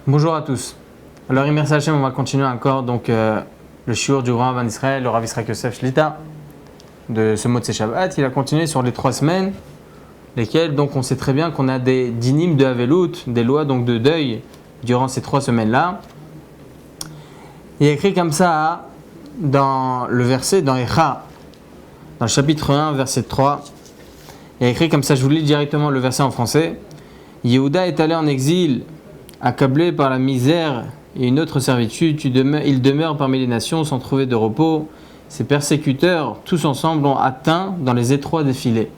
Bonjour à tous. Alors, merci Hachem, on va continuer encore le shiur du grand Rav d'Israël, le Rav Israël Yosef Shlita, de ce mot de Shabbat. Il a continué sur les 3 semaines, lesquelles donc on sait très bien qu'on a des dinim de Havelut, des lois donc de deuil durant ces 3 semaines-là. Il y a écrit comme ça dans le verset, dans Echa, dans le chapitre 1, verset 3. Il y a écrit comme ça, je vous lis directement le verset en français. Yehuda est allé en exil, accablé par la misère et une autre servitude, il demeure parmi les nations sans trouver de repos. Ses persécuteurs, tous ensemble, l'ont atteint dans les étroits défilés.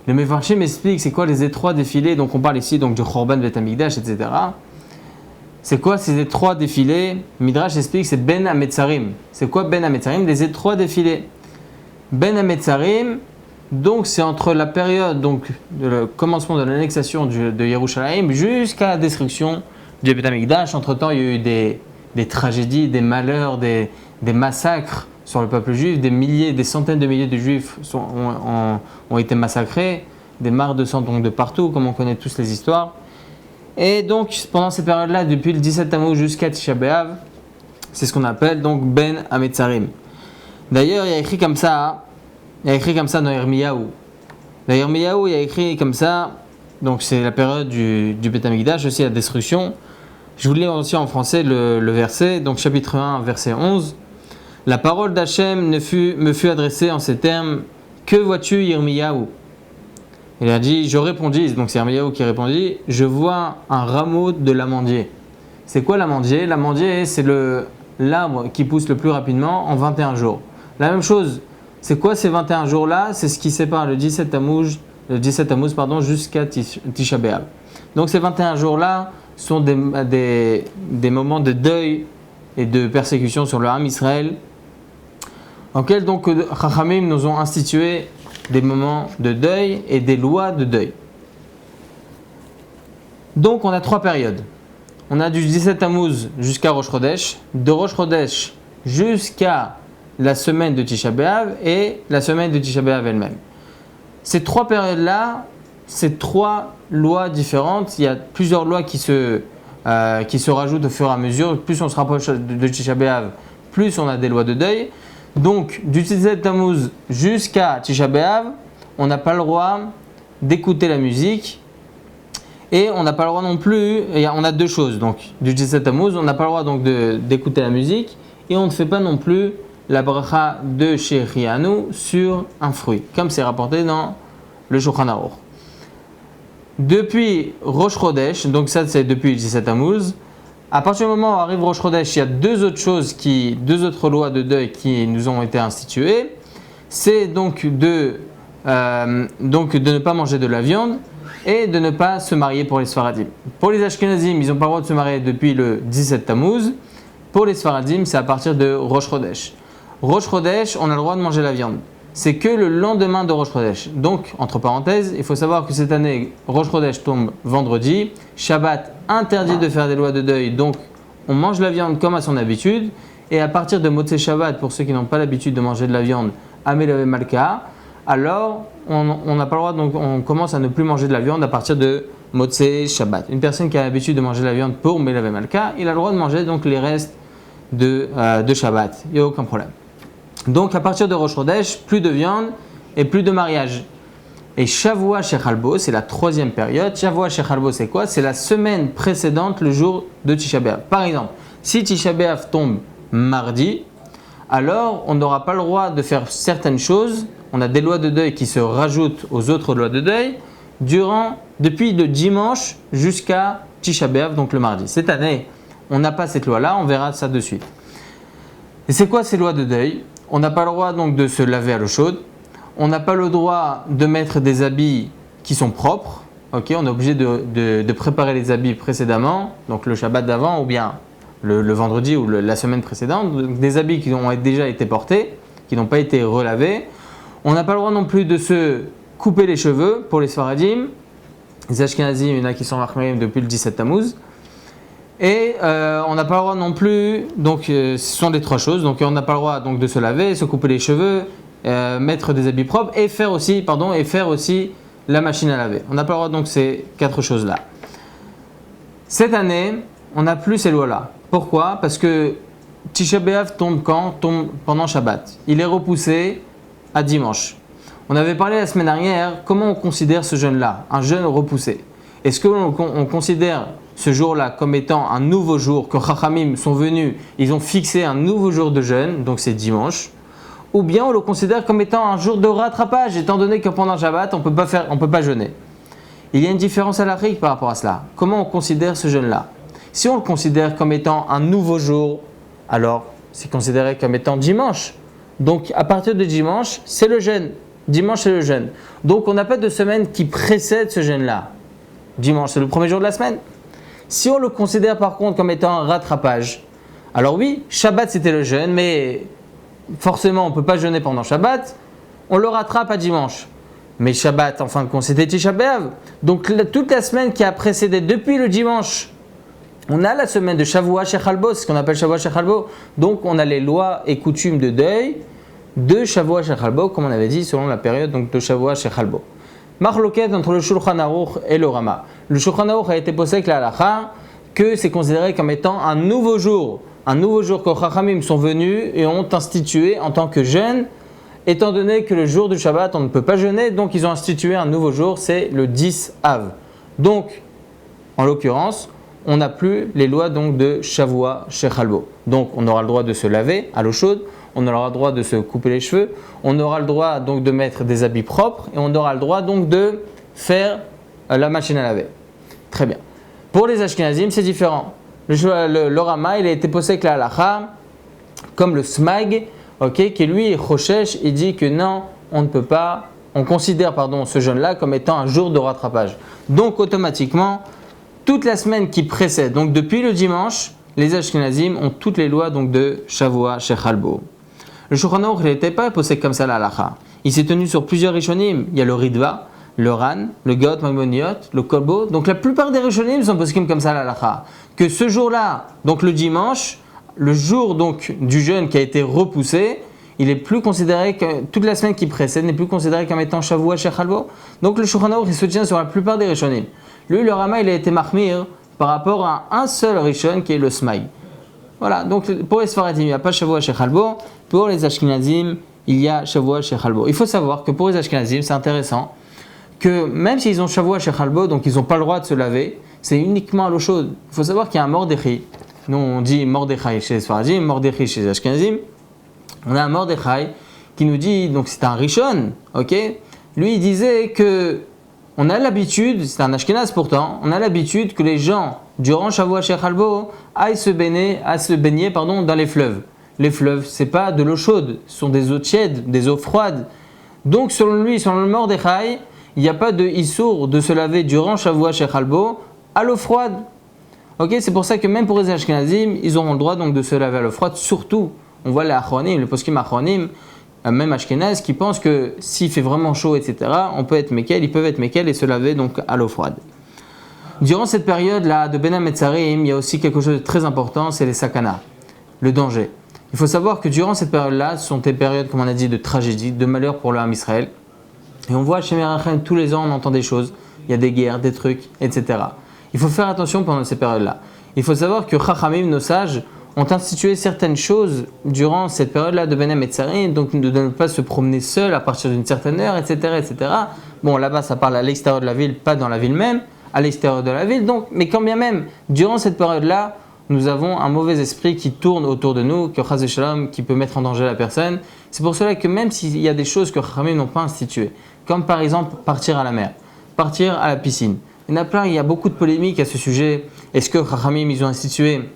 Le Mefarshim m'explique c'est quoi les étroits défilés. Donc on parle ici donc du Chorban Bet Hamikdash, etc. C'est quoi ces étroits défilés? Midrash explique c'est Ben Hametzarim. C'est quoi Ben Hametzarim? Les étroits défilés. Ben Hametzarim, donc c'est entre la période donc le commencement de l'annexation de Yerushalayim jusqu'à la destruction du Bet Hamikdash. Entre-temps, il y a eu des tragédies, des malheurs, des massacres sur le peuple juif. Des centaines de milliers de juifs ont été massacrés, des mares de sang donc de partout, comme on connaît tous les histoires. Et donc pendant ces périodes-là, depuis le 17 Tammuz jusqu'à Tisha B'Av, c'est ce qu'on appelle donc Ben Hametzarim. D'ailleurs, il y a écrit comme ça dans Yirmiyahu. Dans Yirmiyahu, il y a écrit comme ça, donc c'est la période du Bet Hamikdash, aussi la destruction. Je vous lis aussi en français le verset, donc chapitre 1, verset 11. La parole d'Hachem me fut adressée en ces termes. Que vois-tu, Yirmiyahu? Il a dit, je répondis, donc c'est Yirmiyahu qui répondit, je vois un rameau de l'amandier. C'est quoi l'amandier? L'amandier, c'est l'arbre qui pousse le plus rapidement en 21 jours. La même chose, c'est quoi ces 21 jours-là? C'est ce qui sépare le 17 Tammuz jusqu'à Tisha B'Av. Donc ces 21 jours-là sont des moments de deuil et de persécution sur le Ham Israël, en lesquels donc Chachamim nous ont institué des moments de deuil et des lois de deuil. Donc on a 3 périodes. On a du 17 Tammuz jusqu'à Rosh Chodesh, de Rosh Chodesh jusqu'à la semaine de Tisha B'Av et la semaine de Tisha B'Av elle-même. Ces 3 périodes-là, ces 3 lois différentes, il y a plusieurs lois qui se rajoutent au fur et à mesure. Plus on se rapproche de Tisha B'Av, plus on a des lois de deuil. Donc, du 17 Tammuz jusqu'à Tisha B'Av, on n'a pas le droit d'écouter la musique et on n'a pas le droit non plus, on a 2 choses. Donc, du 17 Tammuz, on n'a pas le droit donc d'écouter la musique et on ne fait pas non plus la bracha de Shechianu sur un fruit, comme c'est rapporté dans le Shulchan Aruch. Depuis Rosh Chodesh, donc ça c'est depuis le 17 Tammuz, à partir du moment où arrive Rosh Chodesh, il y a 2 autres lois de deuil qui nous ont été instituées. C'est donc de ne pas manger de la viande et de ne pas se marier pour les Sfaradim. Pour les Ashkenazim, ils n'ont pas le droit de se marier depuis le 17 Tammuz. Pour les Sfaradim, c'est à partir de Rosh Chodesh. Rosh Chodesh, on a le droit de manger la viande. C'est que le lendemain de Rosh Chodesh. Donc, entre parenthèses, il faut savoir que cette année, Rosh Chodesh tombe vendredi. Shabbat interdit de faire des lois de deuil, donc on mange la viande comme à son habitude. Et à partir de Motzei Shabbat, pour ceux qui n'ont pas l'habitude de manger de la viande, à Melave Malka, alors on n'a pas le droit, donc on commence à ne plus manger de la viande à partir de Motzei Shabbat. Une personne qui a l'habitude de manger de la viande pour Melave Malka, il a le droit de manger donc les restes de Shabbat. Il n'y a aucun problème. Donc à partir de Rosh Chodesh, plus de viande et plus de mariage. Et Shavua Shechalbo, c'est la 3e période. Shavua Shechalbo, c'est quoi? C'est la semaine précédente, le jour de Tisha B'Av. Par exemple, si Tisha B'Av tombe mardi, alors on n'aura pas le droit de faire certaines choses. On a des lois de deuil qui se rajoutent aux autres lois de deuil depuis le dimanche jusqu'à Tisha B'Av, donc le mardi. Cette année, on n'a pas cette loi-là, on verra ça de suite. Et c'est quoi ces lois de deuil? On n'a pas le droit donc de se laver à l'eau chaude. On n'a pas le droit de mettre des habits qui sont propres. Okay, on est obligé de préparer les habits précédemment, donc le Shabbat d'avant ou bien le vendredi ou la semaine précédente. Donc des habits qui ont déjà été portés, qui n'ont pas été relavés. On n'a pas le droit non plus de se couper les cheveux pour les Sfaradim. Les Ashkenazim, il y en a qui sont marqués depuis le 17 Tammuz. Et on n'a pas le droit non plus, donc ce sont les 3 choses, donc on n'a pas le droit donc, de se laver, se couper les cheveux, mettre des habits propres et faire aussi la machine à laver. On n'a pas le droit donc ces 4 choses-là. Cette année, on n'a plus ces lois-là. Pourquoi? Parce que Tisha B'Av tombe quand? Tombe pendant Shabbat. Il est repoussé à dimanche. On avait parlé la semaine dernière, comment on considère ce jeûne-là, un jeûne repoussé. Est-ce qu'on considère ce jour-là comme étant un nouveau jour, que Chachamim sont venus, ils ont fixé un nouveau jour de jeûne, donc c'est dimanche, ou bien on le considère comme étant un jour de rattrapage, étant donné que pendant Shabbat, on peut pas jeûner. Il y a une différence à l'Afrique par rapport à cela. Comment on considère ce jeûne-là? Si on le considère comme étant un nouveau jour, alors c'est considéré comme étant dimanche. Donc à partir de dimanche, c'est le jeûne. Dimanche, c'est le jeûne. Donc on n'a pas de semaine qui précède ce jeûne-là. Dimanche, c'est le premier jour de la semaine. Si on le considère par contre comme étant un rattrapage, alors oui, Shabbat c'était le jeûne, mais forcément on ne peut pas jeûner pendant Shabbat, on le rattrape à dimanche. Mais Shabbat, en fin de compte, c'était Tisha B'Av. Donc toute la semaine qui a précédé depuis le dimanche, on a la semaine de Shavua Shechalbo, c'est ce qu'on appelle Shavua Shechalbo. Donc on a les lois et coutumes de deuil de Shavua Shechalbo, comme on avait dit, selon la période donc, de Shavua Shechalbo. Marloquette entre le Shulchan Aruch et le Rama. Le Shulchan Aruch a été posé avec la halakha que c'est considéré comme étant un nouveau jour que Chachamim sont venus et ont institué en tant que jeûne, étant donné que le jour du Shabbat on ne peut pas jeûner, donc ils ont institué un nouveau jour, c'est le 10 Av. Donc, en l'occurrence, on n'a plus les lois donc de Shavua Shechalbo. Donc on aura le droit de se laver à l'eau chaude, on aura le droit de se couper les cheveux, on aura le droit donc de mettre des habits propres et on aura le droit donc de faire la machine à laver. Très bien. Pour les Ashkenazim, c'est différent. Le Rama, il a été posé avec la halakha, comme le Smag, qui lui, Choshesh, il dit que non, on ne peut pas, on considère ce jeûne-là comme étant un jour de rattrapage. Donc automatiquement, toute la semaine qui précède, donc depuis le dimanche, les Ashkenazim ont toutes les lois donc de Shavua Shechalbo. Le Shulchan Aruch n'était pas posé comme ça la halakha. Il s'est tenu sur plusieurs Rishonim. Il y a le Ritva, le Ran, le Got Maimoniot, le Kolbo. Donc la plupart des Rishonim sont posés comme ça la halakha. Que ce jour-là, donc le dimanche, le jour donc du jeûne qui a été repoussé, il est plus considéré que toute la semaine qui précède n'est plus considéré comme étant Shavua Shechalbo. Donc le Shulchan Aruch il se tient sur la plupart des Rishonim. Lui, le Rama, il a été mahmir par rapport à un seul Rishon qui est le Smag. Voilà, donc pour les Sfaradim, il n'y a pas Shavua Shechalbo. Pour les Ashkenazim, il y a Shavua Shechalbo. Il faut savoir que pour les Ashkenazim, c'est intéressant que même s'ils ont Shavua Shechalbo, donc ils n'ont pas le droit de se laver, c'est uniquement à l'eau chaude. Il faut savoir qu'il y a un Mordechai. Nous, on dit Mordechai chez les Sfaradim, Mordechai chez les Ashkenazim. On a un Mordechai qui nous dit, donc c'est un Rishon, ok? Lui, il disait que on a l'habitude, c'est un Ashkenaz pourtant, on a l'habitude que les gens, durant Shavua Shechalbo, aillent se baigner dans les fleuves. Les fleuves, c'est pas de l'eau chaude, ce sont des eaux tièdes, des eaux froides. Donc selon lui, selon le Mordechai, il n'y a pas de issour de se laver durant Shavua Shechalbo à l'eau froide. Ok, c'est pour ça que même pour les Ashkenazim, ils auront le droit donc de se laver à l'eau froide. Surtout, on voit les Achronim, le poskim Achronim, même Ashkenaz, qui pensent que s'il fait vraiment chaud, etc., on peut être Mekel, ils peuvent être Mekel et se laver donc à l'eau froide. Durant cette période-là de Ben HaMetzarim, il y a aussi quelque chose de très important, c'est les sakana, le danger. Il faut savoir que durant cette période-là, ce sont des périodes, comme on a dit, de tragédie, de malheur pour le Ham Israël. Et on voit chez Merachem, tous les ans, on entend des choses, il y a des guerres, des trucs, etc. Il faut faire attention pendant ces périodes-là. Il faut savoir que Chachamim, nos sages, ont institué certaines choses durant cette période-là de Ben HaMetzarim, donc de ne pas se promener seul à partir d'une certaine heure, etc., etc. Bon, là-bas, ça parle à l'extérieur de la ville, pas dans la ville même, à l'extérieur de la ville. Donc, mais quand bien même, durant cette période-là, nous avons un mauvais esprit qui tourne autour de nous, que Chaz Shalom, qui peut mettre en danger la personne. C'est pour cela que même s'il y a des choses que Chachamim n'ont pas instituées, comme par exemple partir à la mer, partir à la piscine. Il y en a plein, il y a beaucoup de polémiques à ce sujet. Est-ce que Chachamim, ils ont institué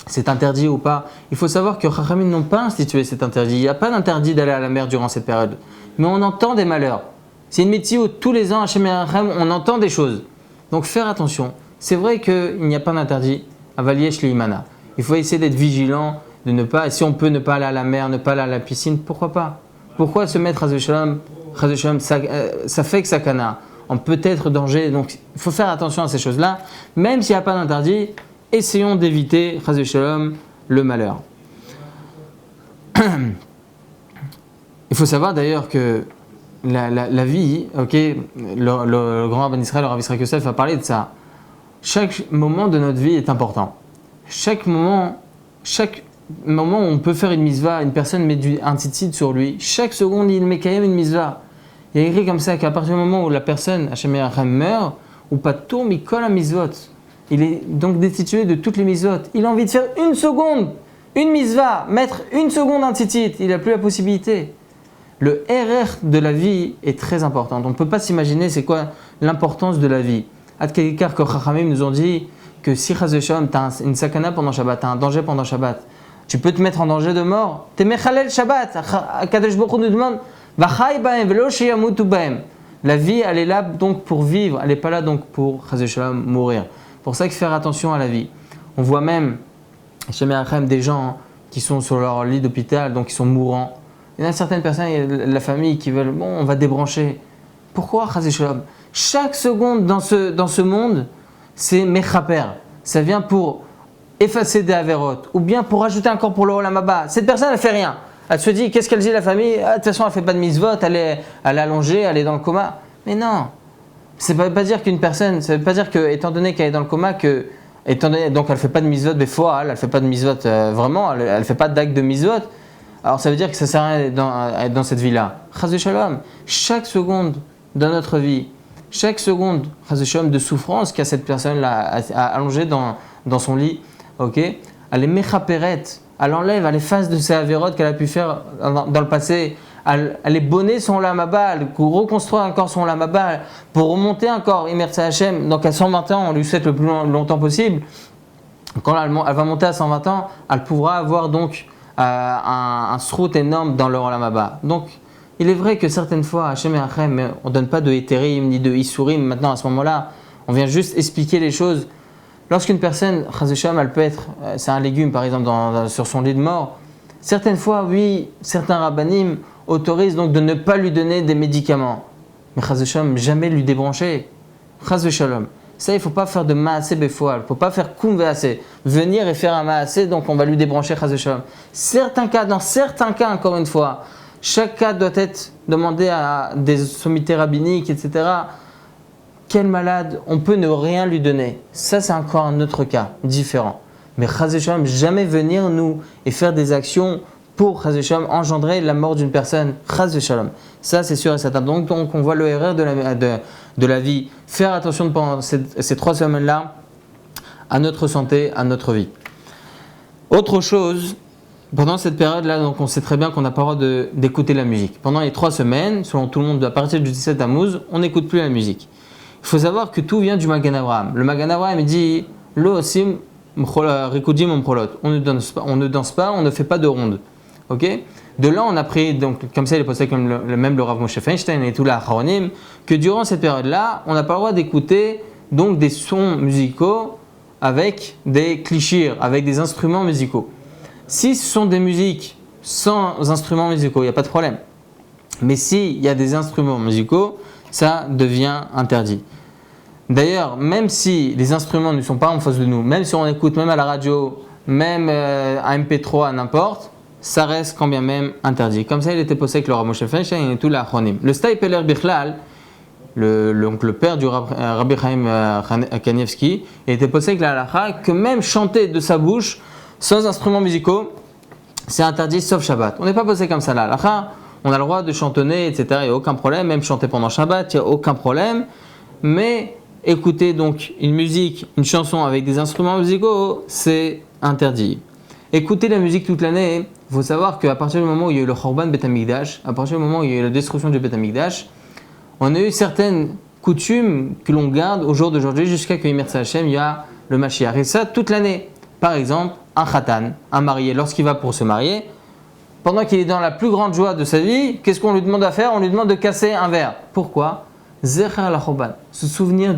c'est interdit ou pas? Il faut savoir que Chachamim n'ont pas institué cet interdit. Il n'y a pas d'interdit d'aller à la mer durant cette période. Mais on entend des malheurs. C'est une métier où tous les ans, à Shem Merachem, on entend des choses. Donc faire attention. C'est vrai qu'il n'y a pas d'interdit à Valiesh Leimana. Il faut essayer d'être vigilant, de ne pas, si on peut ne pas aller à la mer, ne pas aller à la piscine, pourquoi pas? Pourquoi se mettre à Shalom, ça fait que sakana, on peut être danger. Donc il faut faire attention à ces choses-là. Même s'il n'y a pas d'interdit, essayons d'éviter, Chaz Shalom, le malheur. Il faut savoir d'ailleurs que la vie, le grand Rav Israël, le Rav Israël Yosef a parlé de ça. Chaque moment de notre vie est important. chaque moment où on peut faire une mitzvah, une personne met un tzitzit sur lui, chaque seconde il met quand même une mitzvah. Il y a écrit comme ça qu'à partir du moment où la personne, Hashem Yerachem, meurt, ou pas tour, mais colle à mitzvot. Il est donc destitué de toutes les mitzvot. Il a envie de faire une seconde, une mitzvah, mettre une seconde un tzitzit, il n'a plus la possibilité. Le RR de la vie est très important. On ne peut pas s'imaginer c'est quoi l'importance de la vie. Ad Kedikar que Chachamim nous ont dit que si Chaz v'Shalom, tu as une sakana pendant Shabbat, tu as un danger pendant Shabbat, tu peux te mettre en danger de mort. Tu es mechalel Shabbat. Kadosh Baruch Hu nous demande v'chai bahem v'lo sheyamutu bahem. La vie, elle est là donc pour vivre, elle n'est pas là donc pour Chaz v'Shalom mourir. Pour ça qu'il faut faire attention à la vie. On voit même des gens qui sont sur leur lit d'hôpital, donc qui sont mourants. Il y a certaines personnes, il y a la famille qui veulent, bon, on va débrancher. Pourquoi Chaz v'Shalom? Chaque seconde dans ce monde, c'est mechaper. Ça vient pour effacer des avérotes, ou bien pour rajouter encore pour le Olam Haba. Cette personne, elle ne fait rien. Elle se dit, qu'est-ce qu'elle dit la famille? De toute façon, elle ne fait pas de mitzvot, elle est allongée, elle est dans le coma. Mais non, ça ne veut pas dire qu'une personne, ça ne veut pas dire que, étant donné qu'elle est dans le coma, donc elle ne fait pas de mitzvot des fois, elle ne fait pas de mitzvot vraiment, elle ne fait pas d'acte de mitzvot. Alors ça veut dire que ça sert à rien d'être dans cette vie-là. Chaz v'Shalom, chaque seconde de notre vie, chaque seconde de souffrance qu'a cette personne-là allongée dans son lit, okay, elle est mechaperet, elle enlève, elle efface de ses avérotes qu'elle a pu faire dans le passé, elle est bonnée son Olam Haba, elle reconstruit encore son Olam Haba pour remonter encore, Imertsa Hashem, donc à 120 ans, on lui souhaite le plus longtemps possible. Quand elle va monter à 120 ans, elle pourra avoir donc un srout énorme dans le Olam Haba. Donc, il est vrai que certaines fois, Hashem Yerachem, on ne donne pas de hétérim ni de isurim. Maintenant, à ce moment-là, on vient juste expliquer les choses. Lorsqu'une personne, Chaz v'Shalom, elle peut être, c'est un légume par exemple sur son lit de mort. Certaines fois, oui, certains rabbanim autorisent donc de ne pas lui donner des médicaments. Mais Chaz v'Shalom, jamais lui débrancher. Chaz v'Shalom. Ça, il ne faut pas faire de maasé befoal, il ne faut pas faire koum ve'asé. Venir et faire un maasé, donc on va lui débrancher Chaz v'Shalom. Dans certains cas, encore une fois, chaque cas doit être demandé à des sommités rabbiniques, etc. Quel malade, on peut ne rien lui donner. Ça, c'est encore un autre cas, différent. Mais Chaz v'Shalom, jamais venir nous et faire des actions pour Chaz v'Shalom, engendrer la mort d'une personne. Chaz v'Shalom. Ça, c'est sûr et certain. Donc on voit le erreur de la vie. Faire attention pendant ces 3 semaines-là à notre santé, à notre vie. Autre chose, pendant cette période-là, donc on sait très bien qu'on n'a pas le droit d'écouter la musique. Pendant les 3 semaines, selon tout le monde, à partir du 17 Tammuz, on n'écoute plus la musique. Il faut savoir que tout vient du Magan Avraham. Le Magan Avraham, il dit « Lo osim rikudim umprolot ». On ne danse pas, on ne fait pas de ronde. Okay, de là, on a pris, donc, comme ça il est posé comme même le Rav Moshe Feinstein et tout la Acharonim, que durant cette période-là, on n'a pas le droit d'écouter donc, des sons musicaux avec des clichés, avec des instruments musicaux. Si ce sont des musiques sans instruments musicaux, il n'y a pas de problème. Mais s'il y a des instruments musicaux, ça devient interdit. D'ailleurs, même si les instruments ne sont pas en face de nous, même si on écoute même à la radio, même à MP3, n'importe, ça reste quand bien même interdit. Comme ça, il était posé avec le Rav Moshe Feinstein et tout la Achronim. Le Staipeler Bichlal, le père du Rabbi Chaim Kanievski, il était posé avec la halakha que même chanter de sa bouche sans instruments musicaux, c'est interdit sauf Shabbat. On n'est pas posé comme ça la halakha, on a le droit de chantonner, etc. Il n'y a aucun problème, même chanter pendant Shabbat, il n'y a aucun problème. Mais écouter donc une musique, une chanson avec des instruments musicaux, c'est interdit. Écouter la musique toute l'année, il faut savoir qu'à partir du moment où il y a eu le Chorban Bet Hamikdash, à partir du moment où il y a eu la destruction du Bet Hamikdash, on a eu certaines coutumes que l'on garde au jour d'aujourd'hui jusqu'à que Imertsa Hashem, il y a le Mashiach. Et ça toute l'année. Par exemple, un khatan, un marié, lorsqu'il va pour se marier, pendant qu'il est dans la plus grande joie de sa vie, qu'est-ce qu'on lui demande à faire? On lui demande de casser un verre. Pourquoi? Zecher la Chorban, se souvenir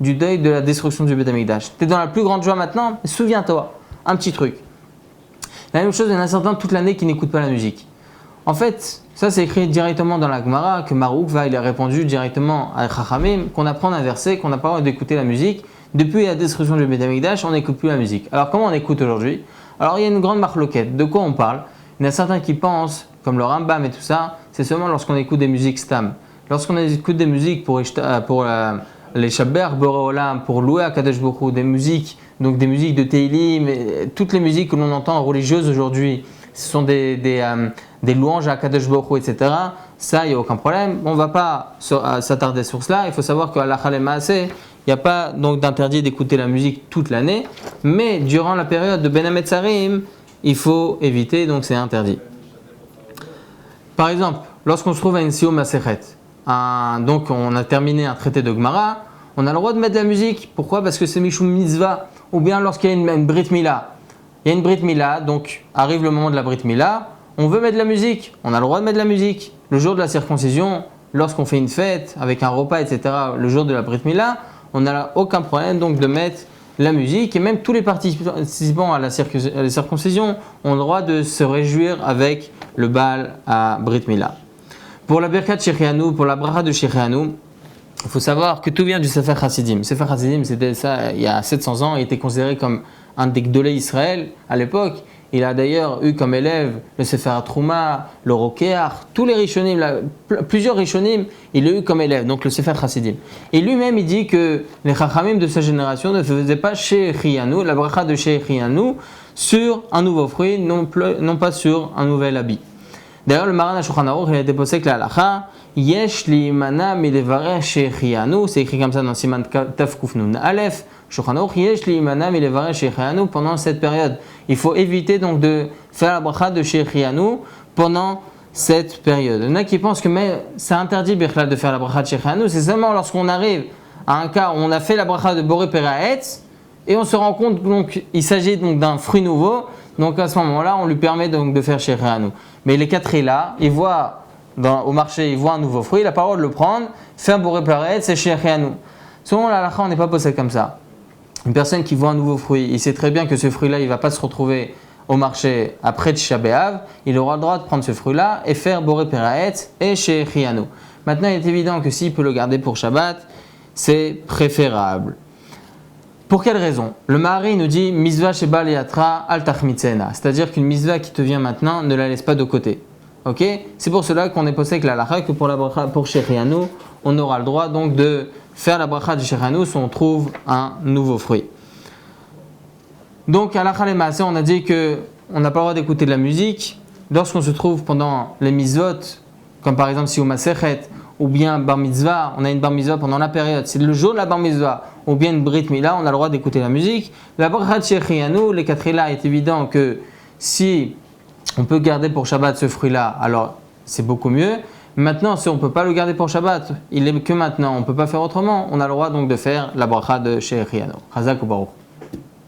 du deuil de la destruction du Bet Hamikdash. Tu es dans la plus grande joie maintenant, souviens-toi, un petit truc. La même chose, il y en a certains toute l'année qui n'écoutent pas la musique. En fait, ça c'est écrit directement dans la Gemara, que Marouk il a répondu directement à Chachamim, qu'on apprend un verset, qu'on n'a pas le droit d'écouter la musique. Depuis la destruction du Bet Hamikdash, on n'écoute plus la musique. Alors comment on écoute aujourd'hui? Alors il y a une grande marloquette. De quoi on parle? Il y en a certains qui pensent, comme le Rambam et tout ça, c'est seulement lorsqu'on écoute des musiques stam. Lorsqu'on écoute des musiques pour les Shabber, Boréolam, pour louer à Kadosh Baruch Hu, des musiques donc des musiques de Teilim, toutes les musiques que l'on entend religieuses aujourd'hui, ce sont des louanges à Kadosh Baruch Hu, etc. Ça, il n'y a aucun problème. On ne va pas s'attarder sur cela. Il faut savoir qu'à la Halem Maaseh, il n'y a pas donc d'interdit d'écouter la musique toute l'année, mais durant la période de Ben Hametzarim, il faut éviter, donc c'est interdit. Par exemple, lorsqu'on se trouve à une Siyum Masechet, donc on a terminé un traité de Gemara, on a le droit de mettre de la musique. Pourquoi? Parce que c'est Mishum Mitzvah. Ou bien lorsqu'il y a une Brit Mila. Il y a une Brit Mila, donc arrive le moment de la Brit Mila, on veut mettre de la musique, on a le droit de mettre de la musique. Le jour de la circoncision, lorsqu'on fait une fête avec un repas, etc., le jour de la Brit Mila, on n'a aucun problème donc de mettre la musique. Et même tous les participants à la circoncision ont le droit de se réjouir avec le Baal à Brit Mila. Pour la Birkat Shechianu, pour la Bracha de Shechianu, il faut savoir que tout vient du Sefer Hasidim. Le Sefer Hasidim, c'était ça il y a 700 ans, il était considéré comme un des Gdolei Israël à l'époque. Il a d'ailleurs eu comme élève le Sefer Trouma, le Rokeach, tous les Rishonim, plusieurs Rishonim, il a eu comme élève, donc le Sefer Hasidim. Et lui-même, il dit que les Chachamim de sa génération ne faisaient pas Shechianu, la bracha de Shechianu, sur un nouveau fruit, non pas sur un nouvel habit. D'ailleurs, le Maran HaShulchan Aruch, il a été posé que la halacha, Yesh li mana milevarech Shechianu, c'est écrit comme ça dans Siman Taf Kuf Nun Aleph, Shulchan Aruch, Yesh li mana milevarech Shechianu, pendant cette période. Il faut éviter donc de faire la bracha de Shechianu pendant cette période. Il y en a qui pensent que c'est interdit Birklal de faire la bracha de Shechianu, c'est seulement lorsqu'on arrive à un cas où on a fait la bracha de Boré Peraetz et on se rend compte donc il s'agit donc d'un fruit nouveau, donc à ce moment-là on lui permet donc de faire Shechianu. Mais les quatre là, il voit au marché, il voit un nouveau fruit, il a pas le droit de le prendre, faire Boré Peraetz et Shechianu. Selon la halakha, on n'est pas posé comme ça. Une personne qui voit un nouveau fruit, il sait très bien que ce fruit-là, il ne va pas se retrouver au marché après Tisha B'Av, il aura le droit de prendre ce fruit-là et faire Boré Peraetz et Shechianu. Maintenant, il est évident que s'il peut le garder pour Shabbat, c'est préférable. Pour quelle raison? Le Mahari nous dit Mizvah Sheba Liatra Al Tachmitzena, c'est-à-dire qu'une Mizvah qui te vient maintenant, ne la laisse pas de côté. Ok? C'est pour cela qu'on est posé avec la halakha que pour Shechianu, on aura le droit donc de faire la bracha de Shechianu si on trouve un nouveau fruit. Donc à la Maaseh, on a dit qu'on n'a pas le droit d'écouter de la musique lorsqu'on se trouve pendant les mitzvot, comme par exemple si au Masechet, ou bien bar mitzvah, on a une bar mitzvah pendant la période, c'est le jour de la bar mitzvah, ou bien une brit mila, on a le droit d'écouter la musique. La bracha de Shechianu, les quatre là, est évident que si on peut garder pour Shabbat ce fruit-là, alors c'est beaucoup mieux. Maintenant, si on ne peut pas le garder pour Shabbat, il est que maintenant, on ne peut pas faire autrement, on a le droit donc de faire la bracha de Shechianu. Chazak ou Baruch.